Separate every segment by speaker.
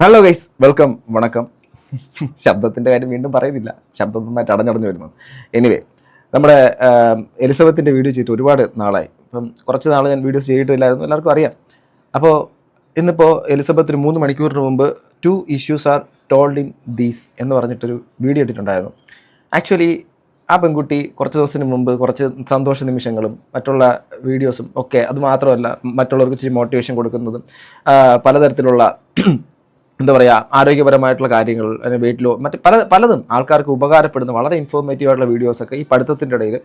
Speaker 1: Hello guys, welcome. വണക്കം. ശബ്ദത്തിൻ്റെ കാര്യം വീണ്ടും പറയുന്നില്ല, ശബ്ദം നന്നായിട്ട് അടഞ്ഞടഞ്ഞു വരുന്നു. എനിവേ, നമ്മുടെ എലിസബത്തിൻ്റെ വീഡിയോ ചെയ്തിട്ട് ഒരുപാട് നാളായി. ഇപ്പം കുറച്ച് നാൾ ഞാൻ വീഡിയോസ് ചെയ്തിട്ടില്ലായിരുന്നു, എല്ലാവർക്കും അറിയാം. അപ്പോൾ ഇന്നിപ്പോൾ എലിസബത്തിന് 3 മണിക്കൂറിന് മുമ്പ് 2 issues are told in these എന്ന് പറഞ്ഞിട്ടൊരു വീഡിയോ ഇട്ടിട്ടുണ്ടായിരുന്നു. ആക്ച്വലി ആ പെൺകുട്ടി കുറച്ച് ദിവസത്തിന് മുമ്പ് കുറച്ച് സന്തോഷ നിമിഷങ്ങളും മറ്റുള്ള വീഡിയോസും ഒക്കെ, അത് മാത്രമല്ല മറ്റുള്ളവർക്ക് ഇച്ചിരി മോട്ടിവേഷൻ കൊടുക്കുന്നതും പലതരത്തിലുള്ള എന്താ പറയുക, ആരോഗ്യപരമായിട്ടുള്ള കാര്യങ്ങൾ, വെയിറ്റ് ലോ, മറ്റ് പലതും ആൾക്കാർക്ക് ഉപകാരപ്പെടുന്ന വളരെ ഇൻഫോർമേറ്റീവ് ആയിട്ടുള്ള വീഡിയോസൊക്കെ ഈ പഠിത്തത്തിൻ്റെ ഇടയിൽ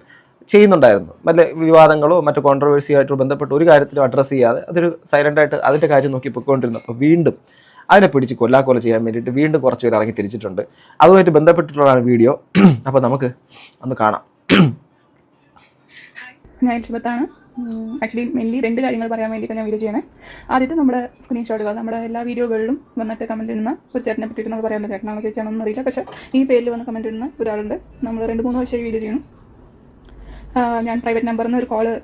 Speaker 1: ചെയ്യുന്നുണ്ടായിരുന്നു. വല്ല വിവാദങ്ങളോ മറ്റു കോൺട്രവേഴ്സിയായിട്ട് ബന്ധപ്പെട്ട് ഒരു കാര്യത്തിലും അഡ്രസ്സ് ചെയ്യാതെ അതൊരു സൈലൻ്റായിട്ട് അതിൻ്റെ കാര്യം നോക്കി പൊയ്ക്കൊണ്ടിരുന്നു. അപ്പോൾ വീണ്ടും അതിനെ പിടിച്ച് കൊല്ലാക്കൊല ചെയ്യാൻ വേണ്ടിയിട്ട് വീണ്ടും കുറച്ച് പേര് ഇറങ്ങി തിരിച്ചിട്ടുണ്ട്. അതുമായിട്ട് ബന്ധപ്പെട്ടിട്ടുള്ളതാണ് വീഡിയോ. അപ്പോൾ നമുക്ക് ഒന്ന് കാണാം.
Speaker 2: ഞാൻ എലിസബത്താണ്. ആക്ച്വലി മെയിൻലി 2 കാര്യങ്ങൾ പറയാൻ വേണ്ടിയിട്ട് ഞാൻ വീഡിയോ ചെയ്യണേ. ആദ്യത്തെ നമ്മുടെ സ്ക്രീൻഷോട്ടുകൾ നമ്മുടെ എല്ലാ വീഡിയോകളിലും വന്നിട്ട് കമൻറ്റ് ഇടുന്ന ഒരു ചേട്ടനെ പറ്റിയിട്ട് നമ്മൾ പറയാനുള്ള ചേട്ടനാണോ ചേച്ചിയാണോന്ന് അറിയില്ല, പക്ഷേ ഈ പേരിൽ വന്ന് കമൻറ്റ് ഇടുന്ന ഒരാളുണ്ട്. നമ്മൾ 2-3 വർഷമായി വീഡിയോ ചെയ്യണം. ഞാൻ പ്രൈവറ്റ് നമ്പറിൽ നിന്ന് ഒരു കോള്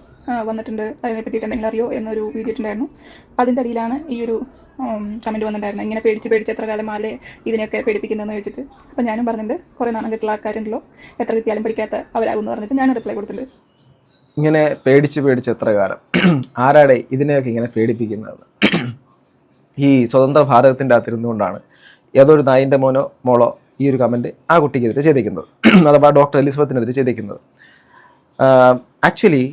Speaker 2: വന്നിട്ടുണ്ട്, അതിനെ പറ്റിയിട്ട് എന്തെങ്കിലും അറിയോ എന്നൊരു വീഡിയോ ഇട്ടുണ്ടായിരുന്നു. അതിൻ്റെ അടിയിലാണ് ഈ ഒരു കമൻറ്റ് വന്നിട്ടുണ്ടായിരുന്നത്. ഇങ്ങനെ പേടിച്ച് എത്ര കാലം ആലേ ഇതിനെയൊക്കെ പേടിപ്പിക്കുന്നതെന്ന് വെച്ചിട്ട്. അപ്പോൾ ഞാനും പറഞ്ഞിട്ടുണ്ട്, കുറേ നാണം കിട്ടുള്ള ആൾക്കാരുണ്ടല്ലോ, എത്ര കിട്ടിയാലും പഠിക്കാത്ത അവരാകുമെന്ന് പറഞ്ഞിട്ട് ഞാൻ റിപ്ലൈ കൊടുത്തിട്ടുണ്ട്.
Speaker 1: ഇങ്ങനെ പേടിച്ച് എത്ര കാലം, ആരാടെ ഇതിനെയൊക്കെ ഇങ്ങനെ പേടിപ്പിക്കുന്നത്? ഈ സ്വതന്ത്ര ഭാരതത്തിൻ്റെ അകത്തിരുന്നുകൊണ്ടാണ് ഏതൊരു നായിൻ്റെ മോളോ ഈ ഒരു കമൻറ്റ് ആ കുട്ടിക്കെതിരെ ചെയ്തേക്കുന്നത്, അഥവാ ഡോക്ടർ എലിസബത്തിനെതിരെ ചെയ്തേക്കുന്നത്. ആക്ച്വലി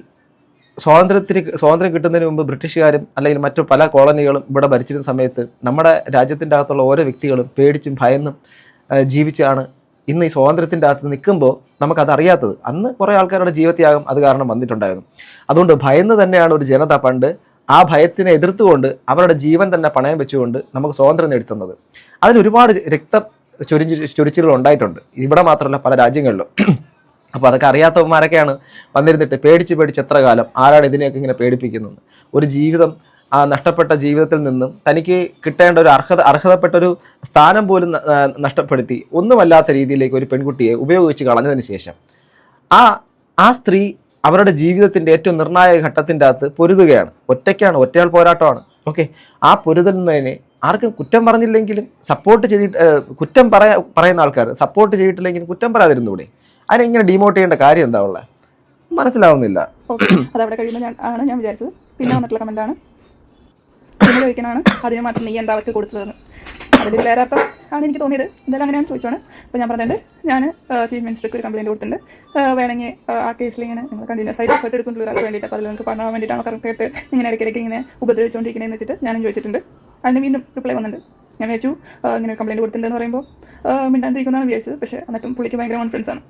Speaker 1: സ്വാതന്ത്ര്യം കിട്ടുന്നതിന് മുമ്പ് ബ്രിട്ടീഷുകാരും അല്ലെങ്കിൽ മറ്റു പല കോളനികളും ഇവിടെ ഭരിച്ചിരുന്ന സമയത്ത് നമ്മുടെ രാജ്യത്തിൻ്റെ അകത്തുള്ള ഓരോ വ്യക്തികളും പേടിച്ചും ഭയന്നും ജീവിച്ചാണ് ഇന്ന് ഈ സ്വാതന്ത്ര്യത്തിൻ്റെ അകത്ത് നിൽക്കുമ്പോൾ നമുക്കതറിയാത്തത്. അന്ന് കുറേ ആൾക്കാരുടെ ജീവത്യാഗം അത് കാരണം വന്നിട്ടുണ്ടായിരുന്നു. അതുകൊണ്ട് ഭയന്ന് തന്നെയാണ് ഒരു ജനത പണ്ട് ആ ഭയത്തിനെ എതിർത്തുകൊണ്ട് അവരുടെ ജീവൻ തന്നെ പണയം വെച്ചുകൊണ്ട് നമുക്ക് സ്വാതന്ത്ര്യം നേടിത്തന്നത്. അതിലൊരുപാട് ചൊരിച്ചിലുകൾ ഉണ്ടായിട്ടുണ്ട്, ഇവിടെ മാത്രമല്ല പല രാജ്യങ്ങളിലും. അപ്പോൾ അതൊക്കെ അറിയാത്തവന്മാരൊക്കെയാണ് വന്നിരുന്നിട്ട് പേടിച്ച് എത്ര കാലം, ആരാണ് ഇതിനെയൊക്കെ ഇങ്ങനെ പേടിപ്പിക്കുന്നത്? ഒരു ജീവിതം, ആ നഷ്ടപ്പെട്ട ജീവിതത്തിൽ നിന്നും തനിക്ക് കിട്ടേണ്ട ഒരു അർഹതപ്പെട്ടൊരു സ്ഥാനം പോലും നഷ്ടപ്പെടുത്തി ഒന്നുമല്ലാത്ത രീതിയിലേക്ക് ഒരു പെൺകുട്ടിയെ ഉപയോഗിച്ച് കളഞ്ഞതിന് ശേഷം ആ സ്ത്രീ അവരുടെ ജീവിതത്തിൻ്റെ ഏറ്റവും നിർണായക ഘട്ടത്തിൻ്റെ അകത്ത് പൊരുതുകയാണ്. ഒറ്റയാൾ പോരാട്ടമാണ്. ഓക്കെ, ആ പൊരുതുന്നതിനെ ആർക്കും കുറ്റം പറഞ്ഞില്ലെങ്കിലും സപ്പോർട്ട് കുറ്റം പറയുന്ന ആൾക്കാർ സപ്പോർട്ട് ചെയ്തിട്ടില്ലെങ്കിലും കുറ്റം പറയാതിരുന്നൂടെ? അതിനെങ്ങനെ ഡിമോട്ട് ചെയ്യേണ്ട കാര്യം എന്താ ഉള്ളത്? മനസ്സിലാവുന്നില്ല.
Speaker 2: അതവിടെ കഴിയുമ്പോൾ ഞാൻ വിചാരിച്ചത്. പിന്നെ വന്നിട്ടുള്ള കമൻറ്റാണ്, ചോദിക്കാനാണ് അതിന് മാത്രം നീ എന്താ അവർക്ക് കൊടുത്തതെന്ന്. അതിൽ വേറെ അർത്ഥം ആണ് എനിക്ക് തോന്നിയത്. എന്തായാലും അങ്ങനെയാണ് ചോദിച്ചോണ്. അപ്പോൾ ഞാൻ പറഞ്ഞിട്ടുണ്ട്, ഞാൻ ചീഫ് മിനിസ്റ്റർക്ക് ഒരു കംപ്ലയിൻറ്റ് കൊടുത്തിട്ടുണ്ട്. വേണമെങ്കിൽ ആ കേസിൽ ഇങ്ങനെ നിങ്ങൾ കണ്ടിന്യൂസ് ആയിട്ട് എഫേർട്ട് എടുക്കുന്നുള്ള ഒരാൾക്ക് വേണ്ടിയിട്ട്, അപ്പോൾ അതിൽ നിങ്ങൾക്ക് പറഞ്ഞാൽ വേണ്ടിയിട്ടാണ് കറക്റ്റായിട്ട് ഇങ്ങനെ ഇടയ്ക്കിടയ്ക്ക് ഇങ്ങനെ ഉപദ്രവിച്ചുകൊണ്ടിരിക്കണേന്ന് വെച്ചിട്ട് ഞാനും ചോദിച്ചിട്ടുണ്ട്. അതിന് വീണ്ടും റിപ്ലൈ വന്നിട്ടുണ്ട്. ഞാൻ വിചാരിച്ചു ഇങ്ങനെ കംപ്ലയിൻറ്റ് കൊടുത്തിട്ടുണ്ടെന്ന് പറയുമ്പോൾ മിണ്ടാണ്ടിരിക്കുന്നതാണ് വിചാരിച്ചത്. പക്ഷേ എന്നിട്ടും പുള്ളിക്ക് ഭയങ്കര കോൺഫിഡൻസ് ആണ്.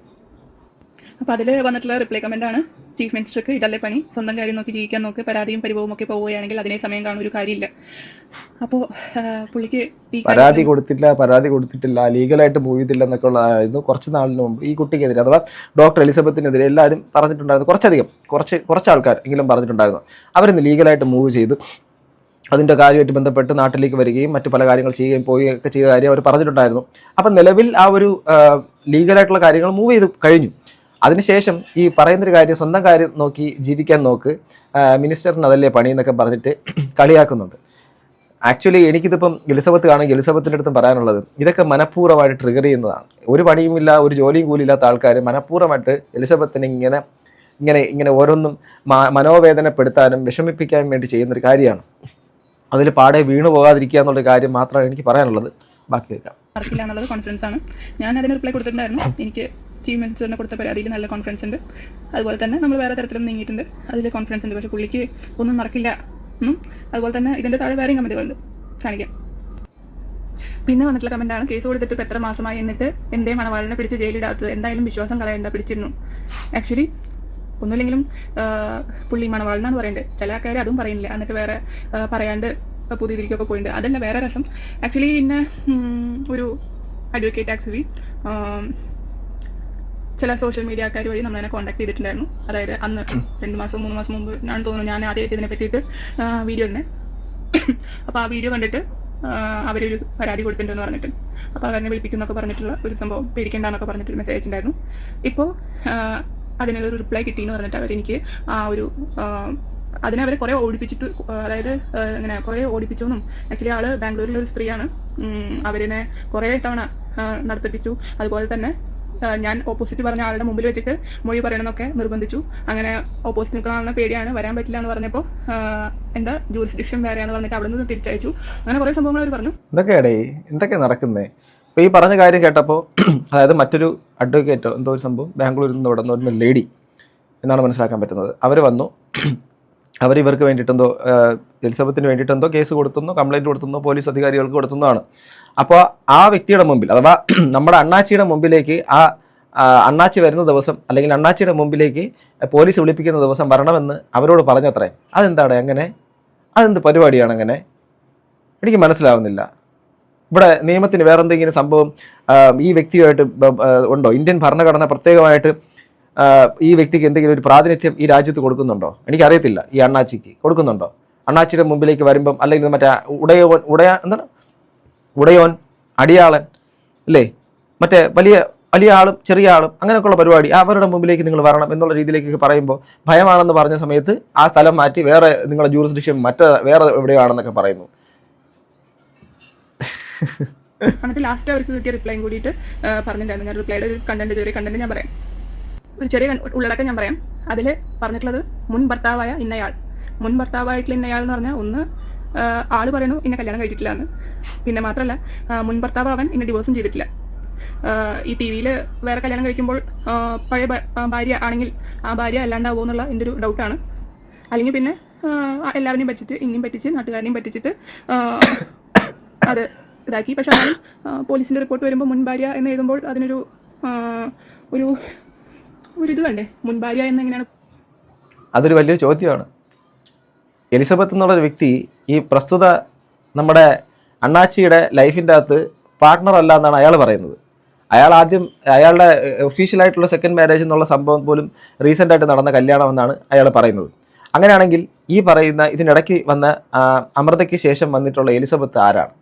Speaker 2: അപ്പോൾ അതിൽ വന്നിട്ടുള്ള റിപ്ലൈ കമൻറ്റാണ്, ചീഫ് മിനിസ്റ്റർക്ക് ഇതല്ലേ പണി, സ്വന്തം കാര്യം നോക്കി ജീവിക്കാൻ നോക്ക്, പരാതിയും പരിഭവവും ഒക്കെ പോവുകയാണെങ്കിൽ അതിനെ സമയം കാണും, ഒരു കാര്യമില്ല. അപ്പോൾ പുള്ളിക്ക്
Speaker 1: പരാതി കൊടുത്തിട്ടില്ല, ലീഗലായിട്ട് മൂവ് ചെയ്തില്ല എന്നൊക്കെ ഉള്ളതായിരുന്നു കുറച്ച് നാളിന് മുമ്പ് ഈ കുട്ടിക്കെതിരെ, അഥവാ ഡോക്ടർ എലിസബത്തിനെതിരെ എല്ലാവരും പറഞ്ഞിട്ടുണ്ടായിരുന്നു. കുറച്ച് ആൾക്കാർ എങ്കിലും പറഞ്ഞിട്ടുണ്ടായിരുന്നു. അവരിന്ന് ലീഗലായിട്ട് മൂവ് ചെയ്ത് അതിൻ്റെ കാര്യമായിട്ട് ബന്ധപ്പെട്ട് നാട്ടിലേക്ക് വരികയും മറ്റു പല കാര്യങ്ങൾ ചെയ്യുകയും പോവുകയൊക്കെ ചെയ്ത കാര്യം അവർ പറഞ്ഞിട്ടുണ്ടായിരുന്നു. അപ്പം നിലവിൽ ആ ഒരു ലീഗലായിട്ടുള്ള കാര്യങ്ങൾ മൂവ് ചെയ്ത് കഴിഞ്ഞു. അതിനുശേഷം ഈ പറയുന്നൊരു കാര്യം, സ്വന്തം കാര്യം നോക്കി ജീവിക്കാൻ നോക്ക്, മിനിസ്റ്ററിന് അതല്ലേ പണി എന്നൊക്കെ പറഞ്ഞിട്ട് കളിയാക്കുന്നുണ്ട്. ആക്ച്വലി എനിക്കിതിപ്പം എലിസബത്ത് കാണുമെങ്കിൽ എലിസബത്തിൻ്റെ അടുത്തും പറയാനുള്ളത്, ഇതൊക്കെ മനഃപൂർവ്വമായിട്ട് ട്രിഗർ ചെയ്യുന്നതാണ്. ഒരു പണിയുമില്ല, ഒരു ജോലിയും കൂലിയില്ലാത്ത ആൾക്കാർ മനഃപൂർവ്വമായിട്ട് എലിസബത്തിനെ ഇങ്ങനെ ഓരോന്നും മനോവേദനപ്പെടുത്താനും വിഷമിപ്പിക്കാൻ വേണ്ടി ചെയ്യുന്നൊരു കാര്യമാണ്. അതിൽ പാടെ വീണു പോകാതിരിക്കുക എന്നുള്ളൊരു കാര്യം മാത്രമാണ് എനിക്ക് പറയാനുള്ളത്. ബാക്കി കേൾക്കാം.
Speaker 2: നടക്കില്ല എന്നുള്ളത് കോൺഫിഡൻസ് ആണ്. ഞാൻ അതിന് റിപ്ലൈ കൊടുത്തിട്ടുണ്ടായിരുന്നു. എനിക്ക് ചീഫ് മിനിസ്റ്ററിനെ കൊടുത്ത പരാതിയിൽ നല്ല കോൺഫിഡൻസ് ഉണ്ട്. അതുപോലെ തന്നെ നമ്മൾ വേറെ തരത്തിലും നീങ്ങിയിട്ടുണ്ട്, അതിൽ കോൺഫിഡൻസ് ഉണ്ട്. പക്ഷേ പുള്ളിക്ക് ഒന്നും നടക്കില്ല. അതുപോലെ തന്നെ ഇതിൻ്റെ താഴെ വേറെയും കമൻറ്റുകളുണ്ട്, കാണിക്കാം. പിന്നെ വന്നിട്ടുള്ള കമൻറ്റാണ്, കേസ് കൊടുത്തിട്ട് ഇപ്പോൾ എത്ര മാസമായി, എന്നിട്ട് എന്തേ മണവാളിനെ പിടിച്ച് ജയിലിടാത്തത്, എന്തായാലും വിശ്വാസം കളയണ്ട, പിടിച്ചിരുന്നു. ആക്ച്വലി ഒന്നുമില്ലെങ്കിലും പുള്ളി മണവാളിനാണ് പറയേണ്ടത്. ചില ആൾക്കാർ അതും പറയുന്നില്ല, എന്നിട്ട് വേറെ പറയാണ്ട് പുതിയ ഇതിലേക്കൊക്കെ പോയിട്ടുണ്ട്. അതല്ല വേറെ രസം. ആക്ച്വലി പിന്നെ ഒരു അഡ്വക്കേറ്റ് ആക്ച്വലി ചില സോഷ്യൽ മീഡിയക്കാർ വഴി നമ്മളതിനെ കോൺടാക്ട് ചെയ്തിട്ടുണ്ടായിരുന്നു. അതായത് അന്ന് 2 മാസം 3 മാസം മുമ്പ് ഞാൻ തോന്നുന്നു, ഞാൻ ആദ്യമായിട്ട് ഇതിനെ പറ്റിയിട്ട് വീഡിയോ തന്നെ. അപ്പോൾ ആ വീഡിയോ കണ്ടിട്ട് അവരൊരു പരാതി കൊടുത്തിട്ടുണ്ടെന്ന് പറഞ്ഞിട്ട്, അപ്പോൾ അവരെ വിളിപ്പിക്കുന്നൊക്കെ പറഞ്ഞിട്ടുള്ള ഒരു സംഭവം, പേടിക്കേണ്ടെന്നൊക്കെ പറഞ്ഞിട്ടൊരു മെസ്സേജ് അയച്ചിട്ടുണ്ടായിരുന്നു. ഇപ്പോൾ അതിനൊരു റിപ്ലൈ കിട്ടിയെന്ന് പറഞ്ഞിട്ട് അവരെനിക്ക് ആ ഒരു അതിനെ അവരെ കുറേ ഓടിപ്പിച്ചിട്ട്, അതായത് ഇങ്ങനെ കുറേ ഓടിപ്പിച്ചോന്നും. ആക്ച്വലി ആൾ ബാംഗ്ലൂരിലൊരു സ്ത്രീയാണ്, അവരിനെ കുറേ തവണ നടത്തിപ്പിച്ചു. അതുപോലെ തന്നെ ഞാൻ ഓപ്പോസിറ്റ് പറഞ്ഞ ആളുടെ മുമ്പിൽ വെച്ചിട്ട് മൊഴി പറയണമെന്നൊക്കെ നിർബന്ധിച്ചു. അങ്ങനെ ഓപ്പോസിറ്റ് നിൽക്കുന്ന ആളിനെ പേടിയാണ്, വരാൻ പറ്റില്ല എന്ന് പറഞ്ഞപ്പോൾ എന്താ ജൂറിസ്ഡിക്ഷൻ വേറെയാണെന്ന് പറഞ്ഞിട്ട് അവിടെ നിന്ന് തിരിച്ചയച്ചു. അങ്ങനെ കുറേ സംഭവങ്ങൾ അവർ പറഞ്ഞു.
Speaker 1: എന്തൊക്കെ നടക്കുന്നേ? ഇപ്പോൾ ഈ പറഞ്ഞ കാര്യം കേട്ടപ്പോൾ അതായത് മറ്റൊരു അഡ്വക്കേറ്റോ എന്തോ ഒരു സംഭവം ബാംഗ്ലൂരിൽ നിന്ന് ഇവിടെ നിന്ന് ലേഡി എന്നാണ് മനസ്സിലാക്കാൻ പറ്റുന്നത്. അവർ വന്നു, അവർ ഇവർക്ക് വേണ്ടിയിട്ടെന്തോ എലിസബത്തിന് വേണ്ടിയിട്ടെന്തോ കേസ് കൊടുത്തുന്നോ കംപ്ലയിൻറ്റ് കൊടുത്തുന്നോ പോലീസ് അധികാരികൾക്ക് കൊടുത്തുന്നതാണ്. അപ്പോൾ ആ വ്യക്തിയുടെ മുമ്പിൽ അഥവാ നമ്മുടെ അണ്ണാച്ചിയുടെ മുമ്പിലേക്ക് അണ്ണാച്ചി വരുന്ന ദിവസം അല്ലെങ്കിൽ അണ്ണാച്ചിയുടെ മുമ്പിലേക്ക് പോലീസ് വിളിപ്പിക്കുന്ന ദിവസം വരണമെന്ന് അവരോട് പറഞ്ഞത്രേ. അതെന്താണ് അങ്ങനെ? അതെന്ത് പരിപാടിയാണ് അങ്ങനെ? എനിക്ക് മനസ്സിലാവുന്നില്ല. ഇവിടെ നിയമത്തിന് വേറെ എന്തെങ്കിലും സംഭവം ഈ വ്യക്തിയുമായിട്ട് ഉണ്ടോ? ഇന്ത്യൻ ഭരണഘടന പ്രത്യേകമായിട്ട് ഈ വ്യക്തിക്ക് എന്തെങ്കിലും ഒരു പ്രാതിനിധ്യം ഈ രാജ്യത്ത് കൊടുക്കുന്നുണ്ടോ? എനിക്കറിയത്തില്ല. ഈ അണ്ണാച്ചിക്ക് കൊടുക്കുന്നുണ്ടോ? അണ്ണാച്ചിയുടെ മുമ്പിലേക്ക് വരുമ്പം അല്ലെങ്കിൽ മറ്റേ ഉടയോൻ അടിയാളൻ അല്ലേ, മറ്റേ വലിയ ആളും ചെറിയ ആളും അങ്ങനെയൊക്കെയുള്ള പരിപാടി അവരുടെ മുമ്പിലേക്ക് നിങ്ങൾ വരണം എന്നുള്ള രീതിയിലേക്ക് പറയുമ്പോൾ ഭയമാണെന്ന് പറഞ്ഞ സമയത്ത് ആ സ്ഥലം മാറ്റി വേറെ നിങ്ങളുടെ ജൂറിസ്ഡിക്ഷൻ വേറെ എവിടെയാണെന്നൊക്കെ പറയുന്നു.
Speaker 2: എന്നിട്ട് ലാസ്റ്റ് അവർക്ക് കിട്ടിയ റിപ്ലൈയും കൂടിയിട്ട് പറഞ്ഞിട്ടുണ്ടായിരുന്നു. ഞാൻ റിപ്ലൈയുടെ ഒരു ചെറിയ കണ്ടന്റ് ഞാൻ പറയാം, ഒരു ചെറിയ ഉള്ളടക്കം ഞാൻ പറയാം. അതിൽ പറഞ്ഞിട്ടുള്ളത് മുൻ ഭർത്താവായിട്ടുള്ള ഇന്നയാൾ എന്ന് പറഞ്ഞാൽ ഒന്ന് ആള് പറയണു ഇന്നെ കല്യാണം കഴിച്ചിട്ടില്ല എന്ന്. പിന്നെ മാത്രമല്ല മുൻ ഭർത്താവ് അവൻ ഇന്നെ ഡിവോഴ്സും ചെയ്തിട്ടില്ല. ഈ ടി വിയിൽ വേറെ കല്യാണം കഴിക്കുമ്പോൾ പഴയ ഭാര്യ ആണെങ്കിൽ ആ ഭാര്യ അല്ലാണ്ടാവുമോ എന്നുള്ള എൻ്റെ ഒരു ഡൗട്ടാണ്. അല്ലെങ്കിൽ പിന്നെ എല്ലാവരെയും പറ്റിച്ച് ഇനിയും പറ്റിച്ച് നാട്ടുകാരെയും പറ്റിച്ചിട്ട് അത് ഇതാക്കി. പക്ഷെ ആരും പോലീസിൻ്റെ റിപ്പോർട്ട് വരുമ്പോൾ മുൻ ഭാര്യ എന്ന് എഴുതുമ്പോൾ അതിനൊരു ഒരു ഇത് വേണ്ടേ? മുൻ ഭാര്യ എന്ന് എങ്ങനെയാണ്?
Speaker 1: അതൊരു വലിയൊരു ചോദ്യമാണ്. എലിസബത്ത് എന്നുള്ളൊരു വ്യക്തി ഈ പ്രസ്തുത നമ്മുടെ അണ്ണാച്ചിയുടെ ലൈഫിൻ്റെ അകത്ത് പാർട്ട്ണർ അല്ല എന്നാണ് അയാൾ പറയുന്നത്. അയാളുടെ ഒഫീഷ്യലായിട്ടുള്ള സെക്കൻഡ് മാരേജ് എന്നുള്ള സംഭവം പോലും റീസെൻ്റായിട്ട് നടന്ന കല്യാണം എന്നാണ് അയാൾ പറയുന്നത്. അങ്ങനെയാണെങ്കിൽ ഈ പറയുന്ന ഇതിനിടയ്ക്ക് വന്ന അമൃതയ്ക്ക് ശേഷം വന്നിട്ടുള്ള എലിസബത്ത് ആരാണ്?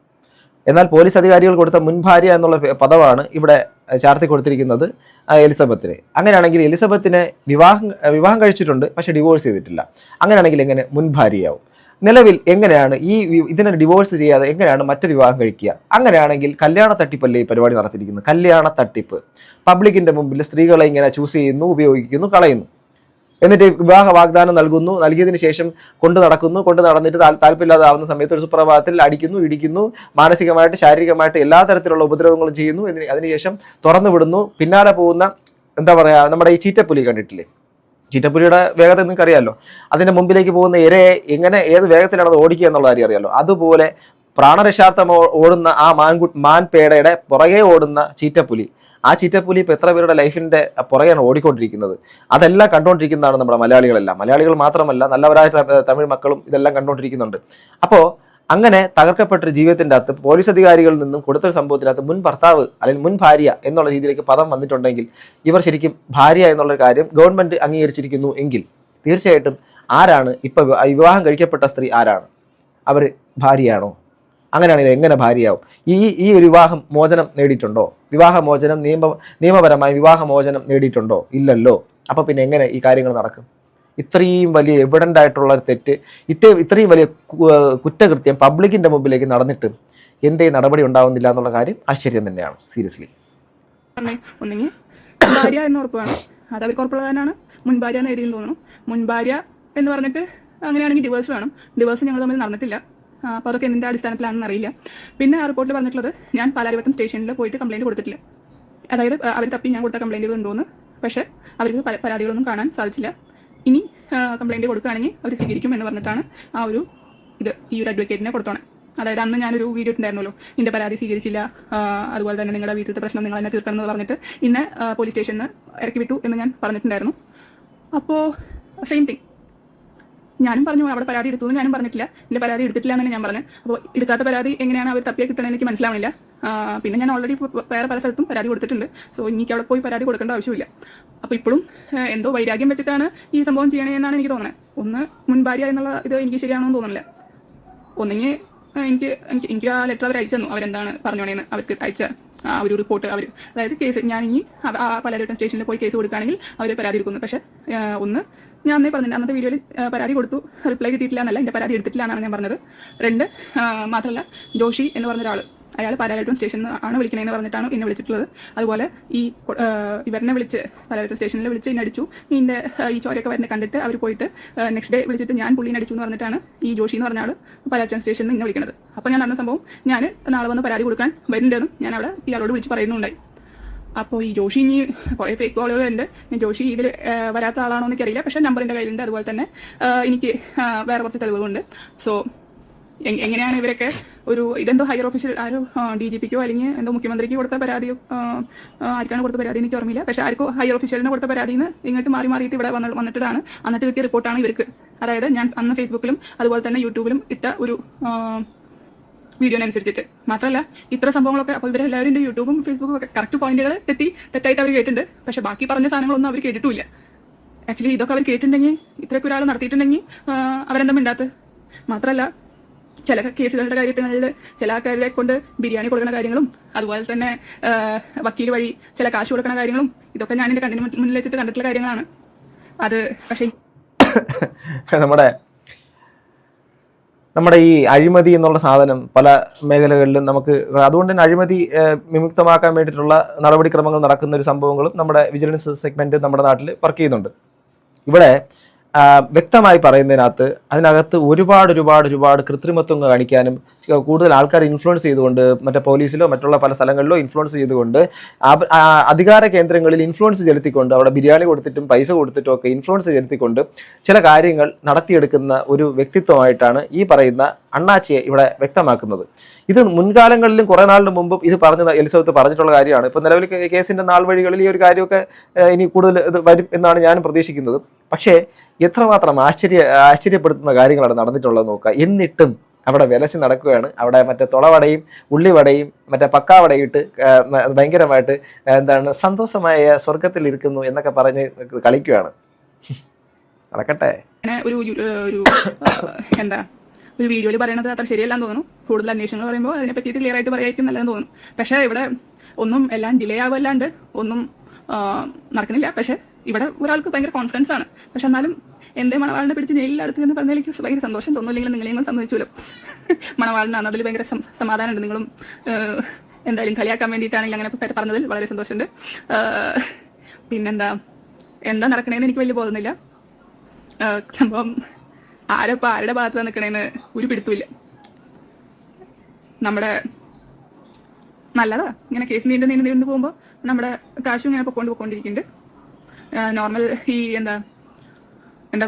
Speaker 1: എന്നാൽ പോലീസ് അധികാരികൾ കൊടുത്ത മുൻ ഭാര്യ എന്നുള്ള പദമാണ് ഇവിടെ ചാർത്തി കൊടുത്തിരിക്കുന്നത് എലിസബത്തിന്. അങ്ങനെയാണെങ്കിൽ എലിസബത്തിനെ വിവാഹം കഴിച്ചിട്ടുണ്ട്, പക്ഷേ ഡിവോഴ്സ് ചെയ്തിട്ടില്ല. അങ്ങനെയാണെങ്കിൽ എങ്ങനെ മുൻ ഭാര്യയാവും? നിലവിൽ എങ്ങനെയാണ് ഇതിനെ ഡിവോഴ്സ് ചെയ്യാതെ എങ്ങനെയാണ് മറ്റൊരു വിവാഹം കഴിക്കുക? അങ്ങനെയാണെങ്കിൽ കല്യാണ തട്ടിപ്പല്ലേ ഈ പരിപാടി നടത്തിയിരിക്കുന്നത്? കല്യാണ തട്ടിപ്പ്. പബ്ലിക്കിൻ്റെ മുമ്പിൽ സ്ത്രീകളെ ഇങ്ങനെ ചൂസ് ചെയ്യുന്നു, ഉപയോഗിക്കുന്നു, കളയുന്നു. എന്നിട്ട് വിവാഹ വാഗ്ദാനം നൽകുന്നു, നൽകിയതിന് ശേഷം കൊണ്ട് നടന്നിട്ട് താല്പര്യമില്ലാതാവുന്ന സമയത്ത് ഒരു സുപ്രഭാതത്തിൽ അടിക്കുന്നു, ഇടിക്കുന്നു, മാനസികമായിട്ട് ശാരീരികമായിട്ട് എല്ലാ തരത്തിലുള്ള ഉപദ്രവങ്ങളും ചെയ്യുന്നു. അതിനുശേഷം തുറന്നു വിടുന്നു. പിന്നാലെ പോകുന്ന എന്താ പറയുക, നമ്മുടെ ഈ ചീറ്റപ്പുലി കണ്ടിട്ടില്ലേ? ചീറ്റപ്പുലിയുടെ വേഗത നിങ്ങൾക്ക് അറിയാമല്ലോ. അതിൻ്റെ മുമ്പിലേക്ക് പോകുന്ന ഇരയെ എങ്ങനെ ഏത് വേഗത്തിലാണ് അത് ഓടിക്കുക എന്നുള്ള കാര്യം അറിയാമല്ലോ. അതുപോലെ പ്രാണരക്ഷാർത്ഥം ഓടുന്ന ആ മാൻപേടയുടെ പുറകെ ഓടുന്ന ചീറ്റപ്പുലി, ആ ചീറ്റപ്പുലി ഇപ്പോൾ എത്ര പേരുടെ ലൈഫിൻ്റെ പുറകെയാണ് ഓടിക്കൊണ്ടിരിക്കുന്നത്? അതെല്ലാം കണ്ടുകൊണ്ടിരിക്കുന്നതാണ് നമ്മുടെ മലയാളികൾ മാത്രമല്ല, നല്ലവരായ തമിഴ് മക്കളും ഇതെല്ലാം കണ്ടുകൊണ്ടിരിക്കുന്നുണ്ട്. അപ്പോൾ അങ്ങനെ തകർക്കപ്പെട്ടൊരു ജീവിതത്തിൻ്റെ അകത്ത് പോലീസ് അധികാരികളിൽ നിന്നും കൊടുത്തൊരു സംഭവത്തിനകത്ത് മുൻ ഭർത്താവ് അല്ലെങ്കിൽ മുൻ ഭാര്യ എന്നുള്ള രീതിയിലേക്ക് പദം വന്നിട്ടുണ്ടെങ്കിൽ ഇവർ ശരിക്കും ഭാര്യ എന്നുള്ളൊരു കാര്യം ഗവൺമെൻറ് അംഗീകരിച്ചിരിക്കുന്നു എങ്കിൽ തീർച്ചയായിട്ടും ആരാണ് ഇപ്പോൾ വിവാഹം കഴിക്കപ്പെട്ട സ്ത്രീ? ആരാണ് അവർ? ഭാര്യയാണോ? അങ്ങനെയാണെങ്കിൽ എങ്ങനെ ഭാര്യയാവും? ഈ ഒരു വിവാഹം മോചനം നേടിയിട്ടുണ്ടോ? വിവാഹമോചനം നിയമപരമായി വിവാഹമോചനം നേടിയിട്ടുണ്ടോ? ഇല്ലല്ലോ. അപ്പോൾ പിന്നെ എങ്ങനെ ഈ കാര്യങ്ങൾ നടക്കും? ഇത്രയും വലിയ എവിഡൻ്റ് ആയിട്ടുള്ള ഒരു തെറ്റ്, ഇത്രയും വലിയ കുറ്റകൃത്യം പബ്ലിക്കിൻ്റെ മുമ്പിലേക്ക് നടന്നിട്ട് എന്തേ നടപടി ഉണ്ടാവുന്നില്ല എന്നുള്ള കാര്യം ആശ്ചര്യം തന്നെയാണ്. സീരിയസ്ലി
Speaker 2: ഒന്നെങ്കിൽ ഭാര്യ എന്ന് ഉറപ്പ് വേണം. അത് അവർക്ക് ഉറപ്പുള്ളതാണ്. മുൻ ഭാര്യ എന്ന് എഴുതിയെന്ന് തോന്നുന്നു. മുൻ ഭാര്യ എന്ന് പറഞ്ഞിട്ട് അങ്ങനെയാണെങ്കിൽ ഡിവേഴ്സ് വേണം. ഡിവേഴ്സ് ഞങ്ങൾ തമ്മിൽ നടന്നിട്ടില്ല. അപ്പോൾ അതൊക്കെ എന്തിൻ്റെ അടിസ്ഥാനത്തിലാണെന്ന് അറിയില്ല. പിന്നെ ആ റിപ്പോർട്ടിൽ പറഞ്ഞിട്ടുള്ളത് ഞാൻ പാലാരിവട്ടം സ്റ്റേഷനിൽ പോയിട്ട് കംപ്ലയിൻറ്റ് കൊടുത്തിട്ടില്ല. അതായത് അവർ തപ്പി ഞാൻ കൊടുത്ത കംപ്ലയിൻറ്റുകൾ ഉണ്ടോയെന്ന്. പക്ഷേ അവർക്ക് പരാതികളൊന്നും കാണാൻ സാധിച്ചില്ല. ഇനി കംപ്ലയിൻറ്റ് കൊടുക്കുകയാണെങ്കിൽ അവർ സ്വീകരിക്കും എന്ന് പറഞ്ഞിട്ടാണ് ഈ ഒരു അഡ്വക്കേറ്റിനെ കൊടുത്തോണേ. അതായത് അന്ന് ഞാനൊരു വീഡിയോ ഇട്ടുണ്ടായിരുന്നല്ലോ, നിന്റെ പരാതി സ്വീകരിച്ചില്ല, അതുപോലെ തന്നെ നിങ്ങളുടെ വീട്ടിലത്തെ പ്രശ്നം നിങ്ങൾ തന്നെ തീർക്കണം എന്ന് പറഞ്ഞിട്ട് ഇന്നെ പോലീസ് സ്റ്റേഷനിൽ നിന്ന് ഇറക്കി വിട്ടു എന്ന് ഞാൻ പറഞ്ഞിട്ടുണ്ടായിരുന്നു. അപ്പോൾ സെയിം തിങ് ഞാനും പറഞ്ഞു, അവിടെ പരാതി എടുത്തു എന്ന് ഞാനും പറഞ്ഞിട്ടില്ല, എൻ്റെ പരാതി എടുത്തിട്ടില്ല എന്ന് ഞാൻ പറഞ്ഞു. അപ്പോൾ എടുക്കാത്ത പരാതി എങ്ങനെയാണ് അവർ തപ്പിയാൽ കിട്ടണമെന്ന് എനിക്ക് മനസ്സിലാവുന്നില്ല. പിന്നെ ഞാൻ ഓൾറെഡി വേറെ പല സ്ഥലത്തും പരാതി കൊടുത്തിട്ടുണ്ട്. സോ എനിക്ക് അവിടെ പോയി പരാതി കൊടുക്കേണ്ട ആവശ്യമില്ല. അപ്പോൾ ഇപ്പോഴും എന്തോ വൈരാഗ്യം വെച്ചിട്ടാണ് ഈ സംഭവം ചെയ്യണേ എന്നാണ് എനിക്ക് തോന്നുന്നത്. ഒന്ന് മുൻ ഭാര്യ എന്നുള്ള ഇത് എനിക്ക് ശരിയാണെന്ന് തോന്നുന്നില്ല. ഒന്നെങ്കിൽ എനിക്ക് ആ ലെറ്റർ അവർ അയച്ചു തന്നു, അവരെന്താണ് പറഞ്ഞോണേന്ന് അവർക്ക് അയച്ച ആ ഒരു റിപ്പോർട്ട്. അതായത് കേസ് ഞാൻ ഇനി പാലാരിവട്ടം സ്റ്റേഷനിൽ പോയി കേസ് കൊടുക്കുകയാണെങ്കിൽ അവർ പരാതി എടുക്കുന്നു. പക്ഷേ ഒന്ന് ഞാൻ അന്നേ പറഞ്ഞില്ല, അന്നത്തെ വീഡിയോയിൽ പരാതി കൊടുത്തു, റിപ്ലൈ കിട്ടിയിട്ടില്ല എന്നല്ല, എൻ്റെ പരാതി എടുത്തിട്ടില്ല എന്നാണ് ഞാൻ പറഞ്ഞത്. രണ്ട് മാത്രമല്ല, ജോഷി എന്ന് പറഞ്ഞ ഒരാൾ അയാൾ പാലാരിവട്ടം സ്റ്റേഷനിൽ ആണ് വിളിക്കണമെന്ന് പറഞ്ഞിട്ടാണ് എന്നെ വിളിച്ചിട്ടുള്ളത്. അതുപോലെ ഈ ഇവരെ വിളിച്ച് പാലാരിവട്ടം സ്റ്റേഷനിൽ വിളിച്ച് എന്നെ അടിച്ചു, ഇതിൻ്റെ ഈ ചോരയൊക്കെ വരുന്നത് കണ്ടിട്ട് അവർ പോയിട്ട് നെക്സ്റ്റ് ഡേ വിളിച്ചിട്ട് ഞാൻ പുള്ളീനെ അടിച്ചു എന്ന് പറഞ്ഞിട്ടാണ് ഈ ജോഷി എന്ന് പറഞ്ഞ ആൾ പാലാരിവട്ടം സ്റ്റേഷനിൽ ഇന്നെ വിളിക്കുന്നത്. അപ്പോൾ ഞാൻ നടന്ന സംഭവം ഞാൻ നാളെ വന്ന് പരാതി കൊടുക്കാൻ വരുന്നുണ്ടെന്നും ഞാൻ അവിടെ ഇയാളോട് വിളിച്ച് പറയുന്നുണ്ടായി. അപ്പോൾ ഈ ജോഷി ഇനി കുറേ ഫേക്ക് കോളുകൾ ഉണ്ട്. ഞാൻ ജോഷി ഇതിൽ വരാത്ത ആളാണോ എന്ന് എനിക്കറിയില്ല, പക്ഷേ നമ്പർ എൻ്റെ കയ്യിലുണ്ട്. അതുപോലെ തന്നെ എനിക്ക് വേറെ കുറച്ച് തെളിവുകളുണ്ട്. സോ എങ്ങനെയാണ് ഇവരൊക്കെ ഒരു ഇതെന്തോ ഹയർ ഒഫീഷ്യൽ ആരോ DGPക്കോ അല്ലെങ്കിൽ എന്തോ മുഖ്യമന്ത്രിക്ക് കൊടുത്ത പരാതിയോ ആർക്കാണ് കൊടുത്ത പരാതി എനിക്ക് ഓർമ്മയില്ല, പക്ഷേ ആർക്കോ ഹയർ ഒഫീഷ്യലിന് കൊടുത്ത പരാതിയിൽ നിന്ന് ഇങ്ങോട്ട് മാറിയിട്ട് ഇവിടെ വന്നിട്ടാണ് എന്നിട്ട് കിട്ടിയ റിപ്പോർട്ടാണ് ഇവർക്ക്. അതായത് ഞാൻ അന്ന് ഫേസ്ബുക്കിലും അതുപോലെ തന്നെ യൂട്യൂബിലും ഇട്ട ഒരു വീഡിയോനനുസരിച്ചിട്ട് മാത്രമല്ല ഇത്ര സംഭവങ്ങളൊക്കെ. അപ്പോൾ ഇവരെല്ലാവരും എൻ്റെ യൂട്യൂബും ഫേസ്ബുക്കും ഒക്കെ കറക്റ്റ് പോയിന്റുകൾ തെറ്റായിട്ട് അവർ കേട്ടിട്ടുണ്ട്. പക്ഷേ ബാക്കി പറഞ്ഞ സാധനങ്ങളൊന്നും അവർ കേട്ടിട്ടില്ല. ആക്ച്വലി ഇതൊക്കെ അവർ കേട്ടിട്ടുണ്ടെങ്കിൽ, ഇത്രയൊക്കെ ഒരാൾ നടത്തിയിട്ടുണ്ടെങ്കിൽ അവരെന്താ മിണ്ടാത്ത. മാത്രമല്ല ചില കേസുകളുടെ കാര്യങ്ങളിൽ ചില ആൾക്കാരെ കൊണ്ട് ബിരിയാണി കൊടുക്കുന്ന കാര്യങ്ങളും അതുപോലെ തന്നെ വക്കീൽ വഴി ചില കാശ് കൊടുക്കുന്ന കാര്യങ്ങളും ഇതൊക്കെ ഞാൻ എൻ്റെ കണ്ണിന് മുന്നിൽ വെച്ചിട്ട് കണ്ടിട്ടുള്ള കാര്യങ്ങളാണ്. അത് പക്ഷേ
Speaker 1: നമ്മുടെ ഈ അഴിമതി എന്നുള്ള സാധനം പല മേഖലകളിലും നമുക്ക്, അതുകൊണ്ട് തന്നെ അഴിമതി വിമുക്തമാക്കാൻ വേണ്ടിയിട്ടുള്ള നടപടിക്രമങ്ങൾ നടക്കുന്ന ഒരു സംഭവങ്ങളും നമ്മുടെ വിജിലൻസ് സെഗ്മെന്റ് നമ്മുടെ നാട്ടിൽ വർക്ക് ചെയ്യുന്നുണ്ട്. ഇവിടെ വ്യക്തമായി പറയുന്നതിനകത്ത് അതിനകത്ത് ഒരുപാട് കൃത്രിമത്വം കാണിക്കാനും കൂടുതൽ ആൾക്കാർ ഇൻഫ്ലുവൻസ് ചെയ്തുകൊണ്ട് മറ്റേ പോലീസിലോ മറ്റുള്ള പല സ്ഥലങ്ങളിലോ ഇൻഫ്ലുവൻസ് ചെയ്തുകൊണ്ട് അധികാര കേന്ദ്രങ്ങളിൽ ഇൻഫ്ലുവൻസ് ചെലുത്തിക്കൊണ്ട് അവിടെ ബിരിയാണി കൊടുത്തിട്ടും പൈസ കൊടുത്തിട്ടും ഒക്കെ ഇൻഫ്ലുവൻസ് ചെലുത്തിക്കൊണ്ട് ചില കാര്യങ്ങൾ നടത്തിയെടുക്കുന്ന ഒരു വ്യക്തിത്വമായിട്ടാണ് ഈ പറയുന്ന അണ്ണാച്ചിയെ ഇവിടെ വ്യക്തമാക്കുന്നത്. ഇത് മുൻകാലങ്ങളിലും കുറേ നാളിന് മുമ്പും ഇത് എലിസബത്ത് പറഞ്ഞിട്ടുള്ള കാര്യമാണ്. ഇപ്പോൾ നിലവിൽ കേസിൻ്റെ നാൾ വഴികളിൽ ഈ ഒരു കാര്യമൊക്കെ ഇനി കൂടുതൽ ഇത് വരും എന്നാണ് ഞാനും പ്രതീക്ഷിക്കുന്നത്. പക്ഷേ എത്രമാത്രം ആശ്ചര്യപ്പെടുത്തുന്ന കാര്യങ്ങളാണ് നടന്നിട്ടുള്ളത് നോക്കുക. എന്നിട്ടും അവിടെ വിലസി നടക്കുകയാണ്. അവിടെ മറ്റേ തുളവടയും ഉള്ളിവടയും മറ്റേ പക്കാവടയും ഇട്ട് ഭയങ്കരമായിട്ട് എന്താണ് സന്തോഷമായ സ്വർഗത്തിലിരിക്കുന്നു എന്നൊക്കെ പറഞ്ഞ് കളിക്കുകയാണ്. നടക്കട്ടെ.
Speaker 2: ഒരു വീഡിയോയിൽ പറയുന്നത് അത്ര ശരിയല്ലാന്ന് തോന്നുന്നു. കൂടുതൽ അന്വേഷണങ്ങൾ പറയുമ്പോൾ അതിനെ പറ്റിയിട്ട് ക്ലിയർ ആയിട്ട് പറയായിരിക്കും നല്ലതെന്ന് തോന്നുന്നു. പക്ഷേ ഇവിടെ ഒന്നും എല്ലാം ഡിലേ ആവല്ലാണ്ട് ഒന്നും നടക്കണില്ല. പക്ഷേ ഇവിടെ ഒരാൾക്ക് ഭയങ്കര കോൺഫിഡൻസ് ആണ്. പക്ഷെ എന്നാലും എന്തേ മണവാളിനെ പിടിച്ച് ജയിലിൽ അടുത്ത് എന്ന് പറഞ്ഞാൽ എനിക്ക് ഭയങ്കര സന്തോഷം തോന്നുന്നില്ലെങ്കിൽ നിങ്ങളെയും സംബന്ധിച്ചല്ലോ. മണവാളിനാണ് അതിൽ ഭയങ്കര സമാധാനമുണ്ട്. നിങ്ങളും എന്തായാലും കളിയാക്കാൻ വേണ്ടിയിട്ടാണെങ്കിൽ അങ്ങനെ പറഞ്ഞതിൽ വളരെ സന്തോഷമുണ്ട്. പിന്നെന്താ നടക്കണേന്ന് എനിക്ക് വലിയ ബോധമൊന്നുമില്ല. സംഭവം ആരുടെ ഭാഗത്ത് നിൽക്കണേന്ന് ഒരു പിടുത്തുമില്ല. നമ്മുടെ നല്ലതാ ഇങ്ങനെ കേസ് നീണ്ടു പോകുമ്പോൾ നമ്മുടെ കാശും ഇങ്ങനെ പൊക്കോണ്ടിരിക്കുന്നുണ്ട്. നോർമൽ ഈ എന്താ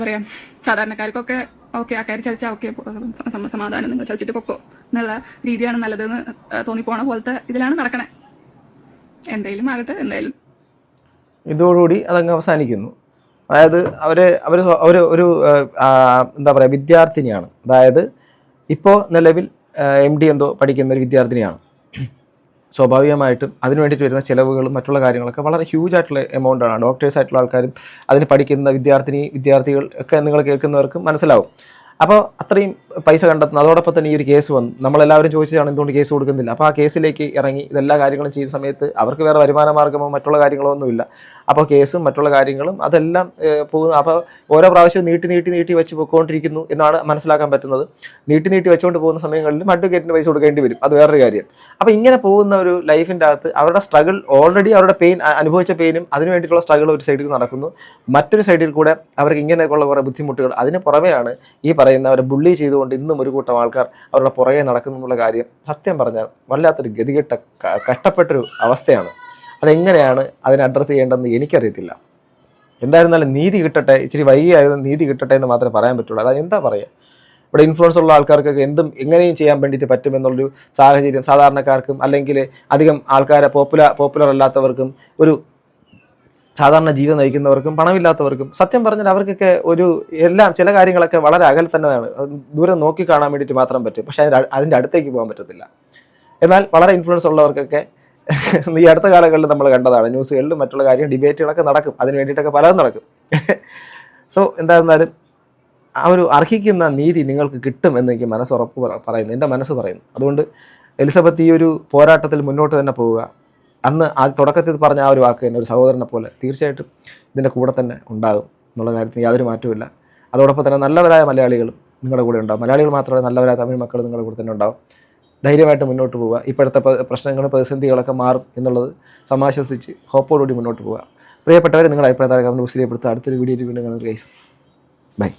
Speaker 2: പറയാ സാധാരണക്കാർക്കൊക്കെ ഓക്കെ ആൾക്കാർ ചതിച്ചാൽ ഓക്കെ സമാധാനം നിങ്ങൾ ചതിച്ചിട്ട് പൊക്കോ എന്നുള്ള രീതിയാണ് നല്ലതെന്ന് തോന്നിപ്പോണ പോലത്തെ ഇതിലാണ് നടക്കണേ. എന്തായാലും ആകട്ടെ. എന്തായാലും
Speaker 1: ഇതോടുകൂടി അതങ്ങ് അവസാനിക്കുന്നു. അതായത് ഒരു എന്താ പറയുക വിദ്യാർത്ഥിനിയാണ്. അതായത് ഇപ്പോൾ നിലവിൽ MD എന്തോ പഠിക്കുന്ന ഒരു വിദ്യാർത്ഥിനിയാണ്. സ്വാഭാവികമായിട്ടും അതിന് വേണ്ടിയിട്ട് വരുന്ന ചിലവുകളും മറ്റുള്ള കാര്യങ്ങളൊക്കെ വളരെ ഹ്യൂജ് ആയിട്ടുള്ള എമൗണ്ടാണ്. ഡോക്ടേഴ്സ് ആയിട്ടുള്ള ആൾക്കാരും അതിന് പഠിക്കുന്ന വിദ്യാർത്ഥികൾ ഒക്കെ നിങ്ങൾ കേൾക്കുന്നവർക്ക് മനസ്സിലാവും. അപ്പോൾ അത്രയും പൈസ കണ്ടെത്തുന്നു. അതോടൊപ്പം തന്നെ ഈ ഒരു കേസ് വന്നു. നമ്മളെല്ലാവരും ചോദിച്ചതാണ് എന്തുകൊണ്ട് കേസ് കൊടുക്കുന്നില്ല. അപ്പോൾ ആ കേസിലേക്ക് ഇറങ്ങി ഇതെല്ലാ കാര്യങ്ങളും ചെയ്യുന്ന സമയത്ത് അവർക്ക് വേറെ വരുമാന മാർഗ്ഗമോ മറ്റുള്ള കാര്യങ്ങളോ ഒന്നുമില്ല. അപ്പോൾ കേസും മറ്റുള്ള കാര്യങ്ങളും അതെല്ലാം പോകുന്നു. അപ്പോൾ ഓരോ പ്രാവശ്യവും നീട്ടി വെച്ച് പോയിക്കൊണ്ടിരിക്കുന്നു എന്നാണ് മനസ്സിലാക്കാൻ പറ്റുന്നത്. നീട്ടി വെച്ചുകൊണ്ട് പോകുന്ന സമയങ്ങളിലും അഡ്വക്കേറ്റിന് പൈസ കൊടുക്കേണ്ടി വരും. അത് വേറൊരു കാര്യം. അപ്പോൾ ഇങ്ങനെ പോകുന്ന ഒരു ലൈഫിൻ്റെ അകത്ത് അവരുടെ സ്ട്രഗിൾ ഓൾറെഡി അവരുടെ അനുഭവിച്ച പെയിനും അതിന് വേണ്ടിയിട്ടുള്ള സ്ട്രഗിൾ ഒരു സൈഡിൽ നടക്കുന്നു. മറ്റൊരു സൈഡിൽ കൂടെ അവർക്ക് ഇങ്ങനെയൊക്കെയുള്ള കുറേ ബുദ്ധിമുട്ടുകൾ. അതിന് പുറമെയാണ് ഈ അവരെ ബുള്ളി ചെയ്തുകൊണ്ട് ഇന്നും ഒരു കൂട്ടം ആൾക്കാർ അവരുടെ പുറകെ നടക്കുന്നു എന്നുള്ള കാര്യം സത്യം പറഞ്ഞാൽ വല്ലാത്തൊരു ഗതികെട്ട കഷ്ടപ്പെട്ടൊരു അവസ്ഥയാണ്. അതെങ്ങനെയാണ് അതിനെ അഡ്രസ്സ് ചെയ്യേണ്ടതെന്ന് എനിക്കറിയത്തില്ല. എന്തായിരുന്നാലും നീതി കിട്ടട്ടെ. ഇച്ചിരി വൈകിയായിരുന്നു നീതി കിട്ടട്ടെ എന്ന് മാത്രമേ പറയാൻ പറ്റുള്ളൂ. അതായത് എന്താ പറയുക, ഇവിടെ ഇൻഫ്ലുവൻസ് ഉള്ള ആൾക്കാർക്കൊക്കെ എങ്ങനെയും ചെയ്യാൻ വേണ്ടിയിട്ട് പറ്റുമെന്നുള്ളൊരു സാഹചര്യം സാധാരണക്കാർക്കും അല്ലെങ്കിൽ അധികം ആൾക്കാരെ പോപ്പുലർ അല്ലാത്തവർക്കും ഒരു സാധാരണ ജീവിതം നയിക്കുന്നവർക്കും പണമില്ലാത്തവർക്കും സത്യം പറഞ്ഞാൽ അവർക്കൊക്കെ ചില കാര്യങ്ങളൊക്കെ വളരെ അകലെ തന്നെയാണ്. ദൂരം നോക്കി കാണാൻ വേണ്ടിയിട്ട് മാത്രം പറ്റും. പക്ഷേ അതിൻ്റെ അടുത്തേക്ക് പോകാൻ പറ്റത്തില്ല. എന്നാൽ വളരെ ഇൻഫ്ലുവൻസ് ഉള്ളവർക്കൊക്കെ ഈ അടുത്ത കാലങ്ങളിൽ നമ്മൾ കണ്ടതാണ്. ന്യൂസുകളിലും മറ്റുള്ള ഡിബേറ്റുകളൊക്കെ നടക്കും. അതിന് വേണ്ടിയിട്ടൊക്കെ പലതും നടക്കും. സോ എന്തായിരുന്നാലും ആ ഒരു അർഹിക്കുന്ന നീതി നിങ്ങൾക്ക് കിട്ടും എന്ന് എനിക്ക് പറയുന്നു. എൻ്റെ മനസ്സ് പറയുന്നു. അതുകൊണ്ട് എലിസബത്ത് ഈ ഒരു പോരാട്ടത്തിൽ മുന്നോട്ട് തന്നെ പോവുക. അന്ന് ആ തുടക്കത്തിൽ പറഞ്ഞ ആ ഒരു വാക്ക് തന്നെ ഒരു സഹോദരനെ പോലെ തീർച്ചയായിട്ടും ഇതിൻ്റെ കൂടെ തന്നെ ഉണ്ടാകും എന്നുള്ള കാര്യത്തിന് യാതൊരു മാറ്റവുമില്ല. അതോടൊപ്പം തന്നെ നല്ലവരായ മലയാളികളും നിങ്ങളുടെ കൂടെ ഉണ്ടാകും. മലയാളികൾ മാത്രമല്ല നല്ലവരായ തമിഴ് മക്കൾ നിങ്ങളുടെ കൂടെ തന്നെ ഉണ്ടാകും. ധൈര്യമായിട്ട് മുന്നോട്ട് പോവുക. ഇപ്പോഴത്തെ പ്രശ്നങ്ങളും പ്രതിസന്ധികളൊക്കെ മാറും എന്നുള്ളത് സമാശ്വസിച്ച് ഹോപ്പോടുകൂടി മുന്നോട്ട് പോവുക. പ്രിയപ്പെട്ടവരെ, നിങ്ങളുടെ അഭിപ്രായം താഴെ കമന്റ് ബോക്സിൽ രേഖപ്പെടുത്തുക. അടുത്തൊരു വീഡിയോയിൽ വീണ്ടും കാണുന്നത് ഗൈസ്. ബൈ.